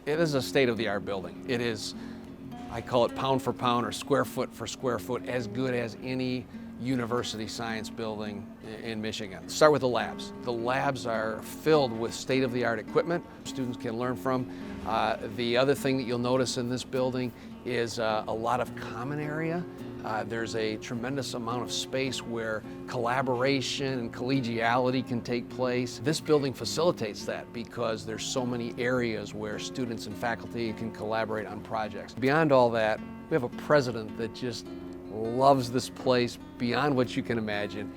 It is a state-of-the-art building. It is, I call it pound for pound or square foot for square foot, as good as any university science building in Michigan. Start with the labs. The labs are filled with state-of-the-art equipment students can learn from. The other thing that you'll notice in this building is a lot of common area. There's a tremendous amount of space where collaboration and collegiality can take place. This building facilitates that because there's so many areas where students and faculty can collaborate on projects. Beyond all that, we have a president that just loves this place beyond what you can imagine.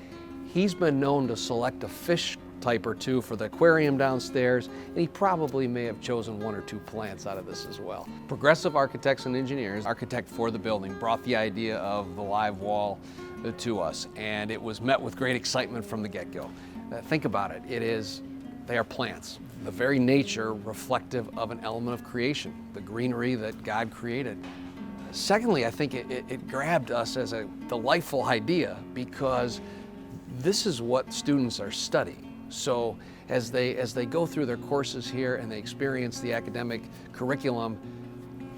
He's been known to select a fish type or two for the aquarium downstairs, and he probably may have chosen one or two plants out of this as well. Progressive architects and engineers, architect for the building, brought the idea of the LiveWall to us, and it was met with great excitement from the get-go. Think about it, they are plants, the very nature reflective of an element of creation, the greenery that God created. Secondly, I think it grabbed us as a delightful idea because this is what students are studying. So as they go through their courses here and they experience the academic curriculum,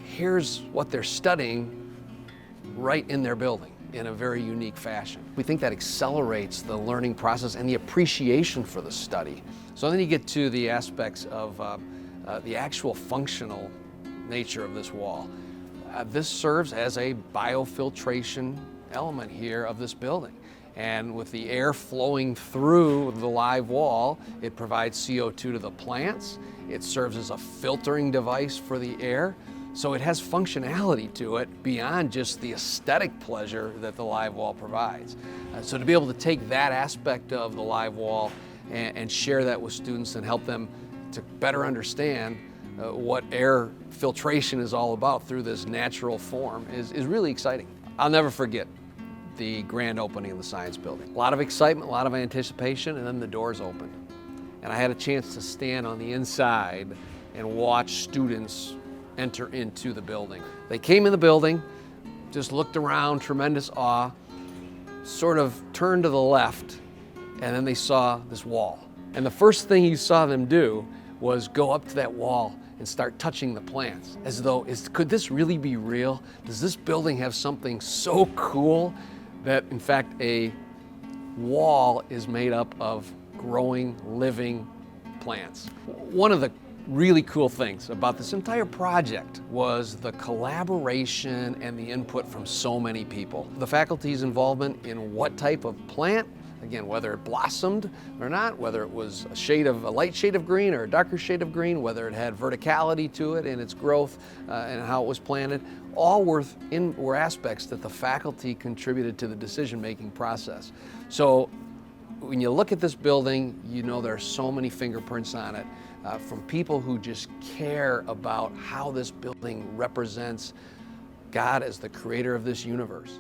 here's what they're studying right in their building in a very unique fashion. We think that accelerates the learning process and the appreciation for the study. So then you get to the aspects of the actual functional nature of this wall. This serves as a biofiltration element here of this building. And with the air flowing through the LiveWall, it provides CO2 to the plants. It serves as a filtering device for the air. So it has functionality to it beyond just the aesthetic pleasure that the LiveWall provides. So to be able to take that aspect of the LiveWall and share that with students and help them to better understand what air filtration is all about through this natural form is really exciting. I'll never forget the grand opening of the science building. A lot of excitement, a lot of anticipation, and then the doors opened. And I had a chance to stand on the inside and watch students enter into the building. They came in the building, just looked around, tremendous awe, sort of turned to the left, and then they saw this wall. And the first thing you saw them do was go up to that wall and start touching the plants, as though, could this really be real? Does this building have something so cool that, in fact, a wall is made up of growing, living plants? One of the really cool things about this entire project was the collaboration and the input from so many people. The faculty's involvement in what type of plant, again, whether it blossomed or not, whether it was a light shade of green or a darker shade of green, whether it had verticality to it in its growth and how it was planted, all were aspects that the faculty contributed to the decision-making process. So when you look at this building, you know there are so many fingerprints on it from people who just care about how this building represents God as the creator of this universe.